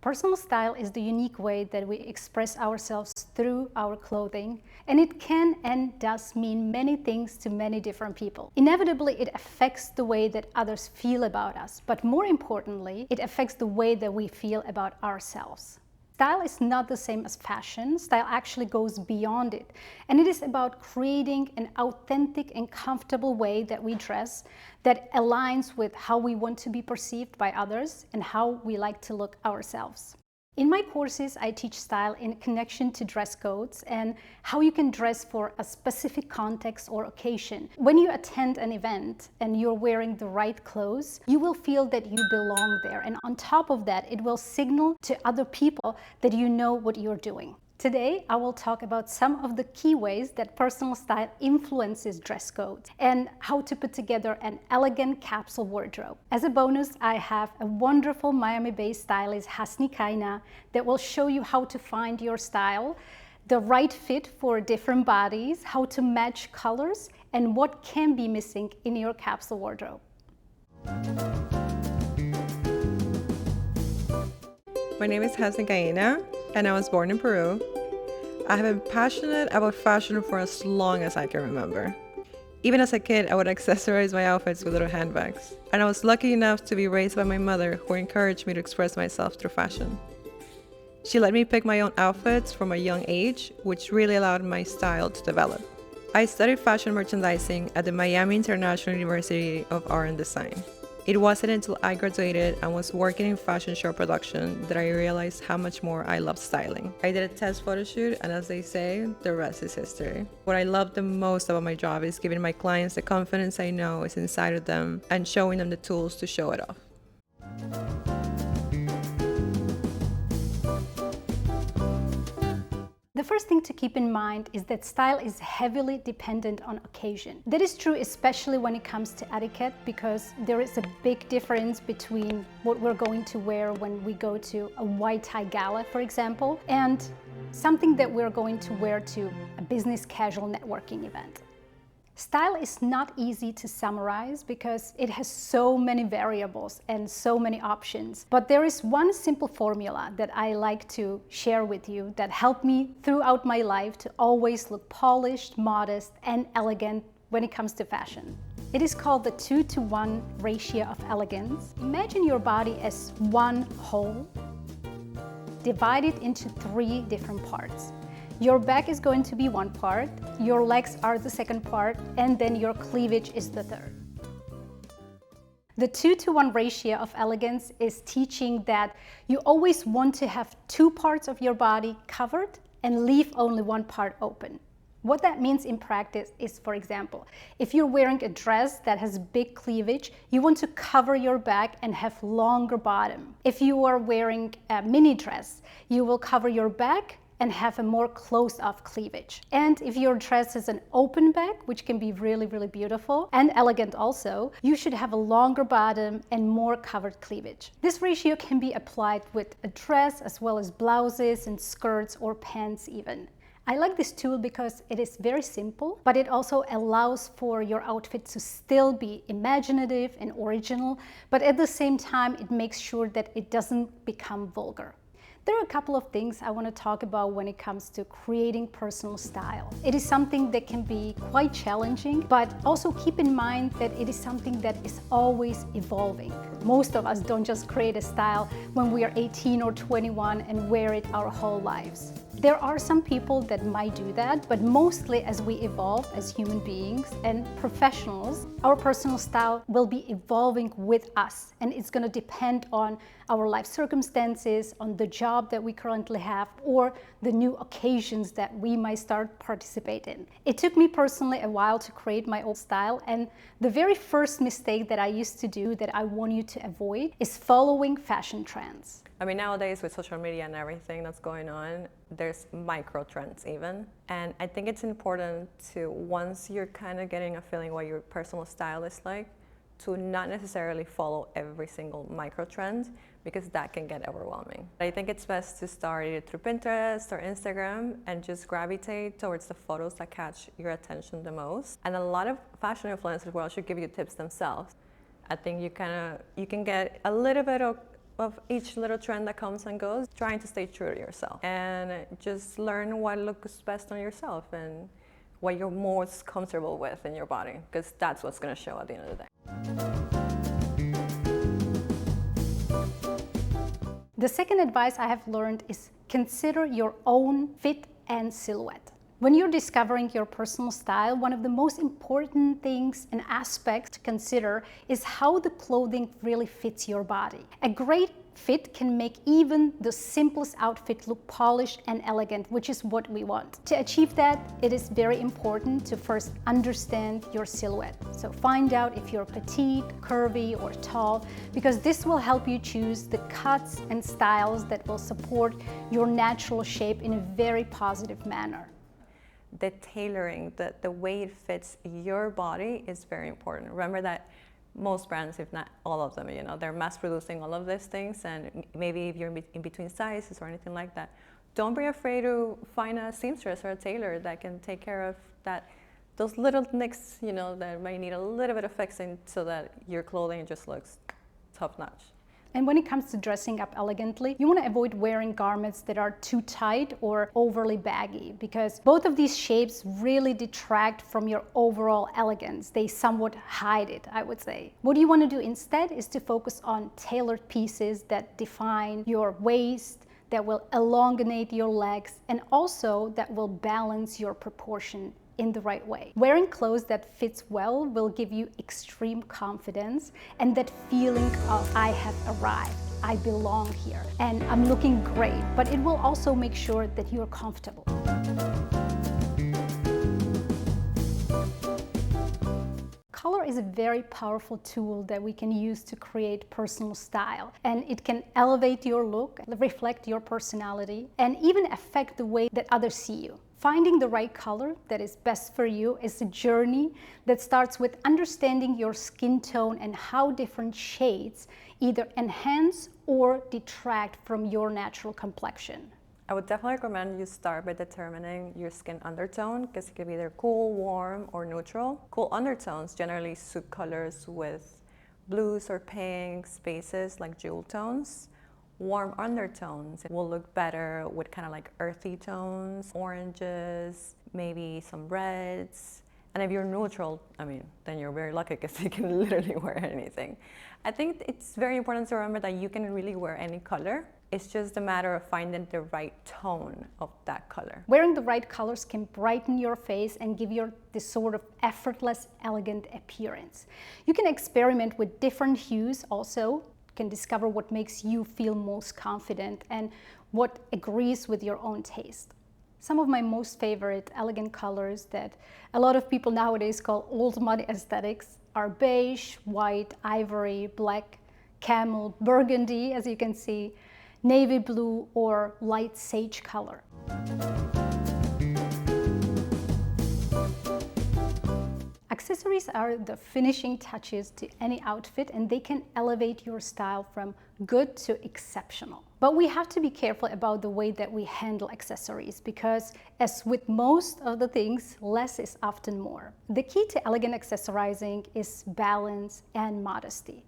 Personal style is the unique way that we express ourselves through our clothing, and it can and does mean many things to many different people. Inevitably, it affects the way that others feel about us, but more importantly, it affects the way that we feel about ourselves. Style is not the same as fashion. Style actually goes beyond it. And it is about creating an authentic and comfortable way that we dress that aligns with how we want to be perceived by others and how we like to look ourselves. In my courses, I teach style in connection to dress codes and how you can dress for a specific context or occasion. When you attend an event and you're wearing the right clothes, you will feel that you belong there. And on top of that, it will signal to other people that you know what you're doing. Today, I will talk about some of the key ways that personal style influences dress codes and how to put together an elegant capsule wardrobe. As a bonus, I have a wonderful Miami-based stylist, Hassni Caina, that will show you how to find your style, the right fit for different bodies, how to match colors, and what can be missing in your capsule wardrobe. My name is Hassni Caina, and I was born in Peru. I have been passionate about fashion for as long as I can remember. Even as a kid, I would accessorize my outfits with little handbags. And I was lucky enough to be raised by my mother, who encouraged me to express myself through fashion. She let me pick my own outfits from a young age, which really allowed my style to develop. I studied fashion merchandising at the Miami International University of Art and Design. It wasn't until I graduated and was working in fashion show production that I realized how much more I loved styling. I did a test photo shoot, and as they say, the rest is history. What I love the most about my job is giving my clients the confidence I know is inside of them and showing them the tools to show it off. The first thing to keep in mind is that style is heavily dependent on occasion. That is true especially when it comes to etiquette, because there is a big difference between what we're going to wear when we go to a white tie gala, for example, and something that we're going to wear to a business casual networking event. Style is not easy to summarize because it has so many variables and so many options. But there is one simple formula that I like to share with you that helped me throughout my life to always look polished, modest, and elegant when it comes to fashion. It is called the 2-to-1 ratio of elegance. Imagine your body as one whole, divided into 3 different parts. Your back is going to be one part, your legs are the second part, and then your cleavage is the third. The 2-to-1 ratio of elegance is teaching that you always want to have 2 parts of your body covered and leave only one part open. What that means in practice is, for example, if you're wearing a dress that has big cleavage, you want to cover your back and have longer bottom. If you are wearing a mini dress, you will cover your back and have a more closed-off cleavage. And if your dress is an open back, which can be really, really beautiful and elegant also, you should have a longer bottom and more covered cleavage. This ratio can be applied with a dress as well as blouses and skirts or pants even. I like this tool because it is very simple, but it also allows for your outfit to still be imaginative and original, but at the same time, it makes sure that it doesn't become vulgar. There are a couple of things I want to talk about when it comes to creating personal style. It is something that can be quite challenging, but also keep in mind that it is something that is always evolving. Most of us don't just create a style when we are 18 or 21 and wear it our whole lives. There are some people that might do that, but mostly as we evolve as human beings and professionals, our personal style will be evolving with us, and it's going to depend on our life circumstances, on the job that we currently have, or the new occasions that we might start participate in. It took me personally a while to create my own style, and the very first mistake that I used to do that I want you to avoid is following fashion trends. I mean, nowadays with social media and everything that's going on, there's micro trends even. And I think it's important to, once you're kind of getting a feeling what your personal style is like, to not necessarily follow every single micro trend, because that can get overwhelming. I think it's best to start either through Pinterest or Instagram and just gravitate towards the photos that catch your attention the most. And a lot of fashion influencers will also give you tips themselves. I think you can get a little bit of of each little trend that comes and goes, trying to stay true to yourself and just learn what looks best on yourself and what you're most comfortable with in your body, because that's what's going to show at the end of the day. The second advice I have learned is consider your own fit and silhouette. When you're discovering your personal style, one of the most important things and aspects to consider is how the clothing really fits your body. A great fit can make even the simplest outfit look polished and elegant, which is what we want. To achieve that, it is very important to first understand your silhouette. So find out if you're petite, curvy, or tall, because this will help you choose the cuts and styles that will support your natural shape in a very positive manner. The tailoring, the way it fits your body is very important. Remember that most brands, if not all of them, they're mass producing all of these things, and maybe if you're in between sizes or anything like that, don't be afraid to find a seamstress or a tailor that can take care of those little nicks, that might need a little bit of fixing so that your clothing just looks top notch. And when it comes to dressing up elegantly, you want to avoid wearing garments that are too tight or overly baggy, because both of these shapes really detract from your overall elegance. They somewhat hide it, I would say. What you want to do instead is to focus on tailored pieces that define your waist, that will elongate your legs, and also that will balance your proportion in the right way. Wearing clothes that fits well will give you extreme confidence and that feeling of I have arrived, I belong here, and I'm looking great, but it will also make sure that you're comfortable. Color is a very powerful tool that we can use to create personal style, and it can elevate your look, reflect your personality, and even affect the way that others see you. Finding the right color that is best for you is a journey that starts with understanding your skin tone and how different shades either enhance or detract from your natural complexion. I would definitely recommend you start by determining your skin undertone, because it can be either cool, warm, or neutral. Cool undertones generally suit colors with blues or pinks, spaces like jewel tones. Warm undertones will look better with kind of like earthy tones, oranges, maybe some reds. And if you're neutral, then you're very lucky because you can literally wear anything. I think it's very important to remember that you can really wear any color. It's just a matter of finding the right tone of that color. Wearing the right colors can brighten your face and give you this sort of effortless, elegant appearance. You can experiment with different hues also. Can discover what makes you feel most confident and what agrees with your own taste. Some of my most favorite elegant colors that a lot of people nowadays call old money aesthetics are beige, white, ivory, black, camel, burgundy, as you can see, navy blue, or light sage color. Accessories are the finishing touches to any outfit, and they can elevate your style from good to exceptional. But we have to be careful about the way that we handle accessories, because as with most of the things, less is often more. The key to elegant accessorizing is balance and modesty.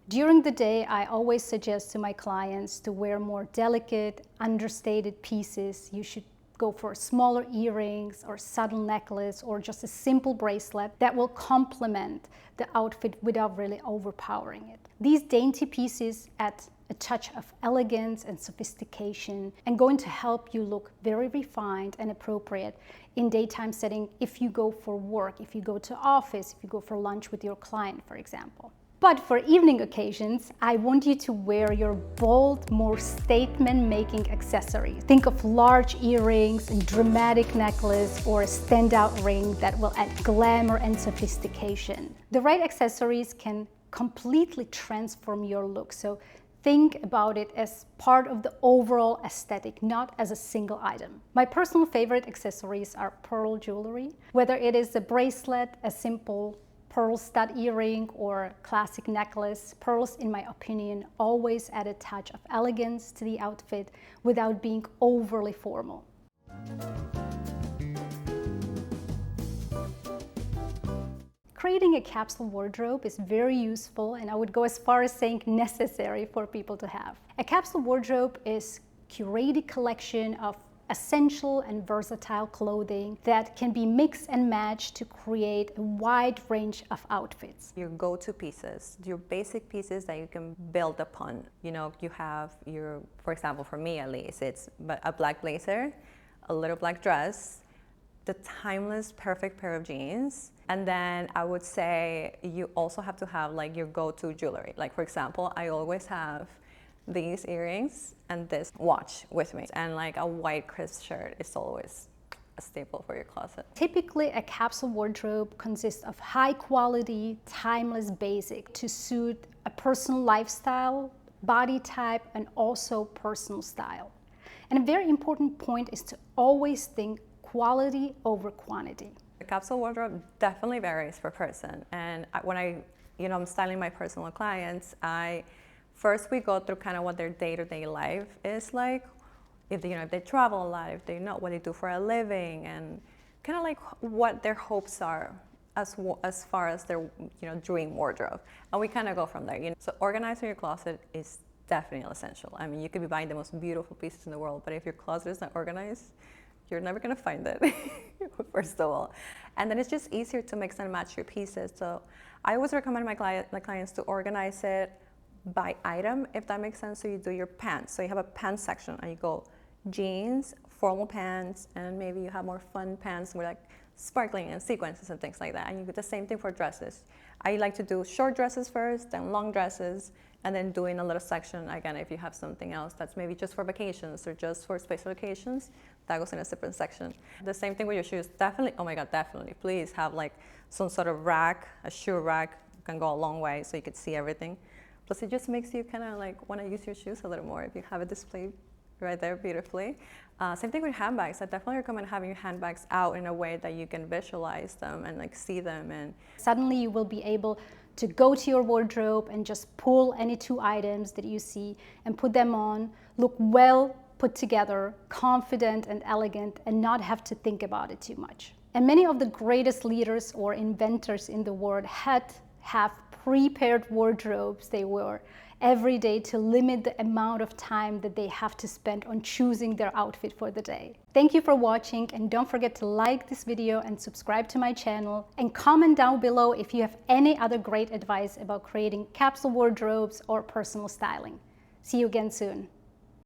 During the day, I always suggest to my clients to wear more delicate, understated pieces. You should go for smaller earrings or subtle necklace or just a simple bracelet that will complement the outfit without really overpowering it. These dainty pieces add a touch of elegance and sophistication and going to help you look very refined and appropriate in daytime setting if you go for work, if you go to office, if you go for lunch with your client, for example. But for evening occasions, I want you to wear your bold, more statement-making accessories. Think of large earrings, a dramatic necklace, or a standout ring that will add glamour and sophistication. The right accessories can completely transform your look, so think about it as part of the overall aesthetic, not as a single item. My personal favorite accessories are pearl jewelry, whether it is a bracelet, a simple pearl stud earring, or classic necklace. Pearls, in my opinion, always add a touch of elegance to the outfit without being overly formal. creating a capsule wardrobe is very useful, and I would go as far as saying necessary for people to have. A capsule wardrobe is a curated collection of essential and versatile clothing that can be mixed and matched to create a wide range of outfits. Your go-to pieces, your basic pieces that you can build upon. You know, you have your, for example, for me at least, it's a black blazer, a little black dress, the timeless perfect pair of jeans, and then I would say you also have to have like your go-to jewelry. Like for example, I always have these earrings and this watch with me, and like a white crisp shirt is always a staple for your closet. Typically, a capsule wardrobe consists of high quality, timeless basic to suit a personal lifestyle, body type, and also personal style. And a very important point is to always think quality over quantity. The capsule wardrobe definitely varies per person, and when I'm styling my personal clients, first we go through kind of what their day-to-day life is like, if they travel a lot, if they know what they do for a living, and kind of like what their hopes are as far as their dream wardrobe, and we kind of go from there. So organizing your closet is definitely essential. I mean, you could be buying the most beautiful pieces in the world, but if your closet is not organized, you're never going to find it, first of all. And then it's just easier to mix and match your pieces. So I always recommend my clients to organize it by item, if that makes sense. So you do your pants. So you have a pants section and you go jeans, formal pants, and maybe you have more fun pants with like sparkling and sequences and things like that. And you do the same thing for dresses. I like to do short dresses first, then long dresses, and then doing a little section, again, if you have something else that's maybe just for vacations or just for special occasions, that goes in a separate section. The same thing with your shoes. Definitely, oh my God, definitely. Please have like some sort of rack, a shoe rack can go a long way so you can see everything. Plus it just makes you kind of like want to use your shoes a little more if you have it displayed right there beautifully. Same thing with handbags. I definitely recommend having your handbags out in a way that you can visualize them and like see them. And suddenly you will be able to go to your wardrobe and just pull any two items that you see and put them on, look well put together, confident and elegant, and not have to think about it too much. And many of the greatest leaders or inventors in the world have prepared wardrobes they wear every day to limit the amount of time that they have to spend on choosing their outfit for the day. Thank you for watching, and don't forget to like this video and subscribe to my channel, and comment down below if you have any other great advice about creating capsule wardrobes or personal styling. See you again soon.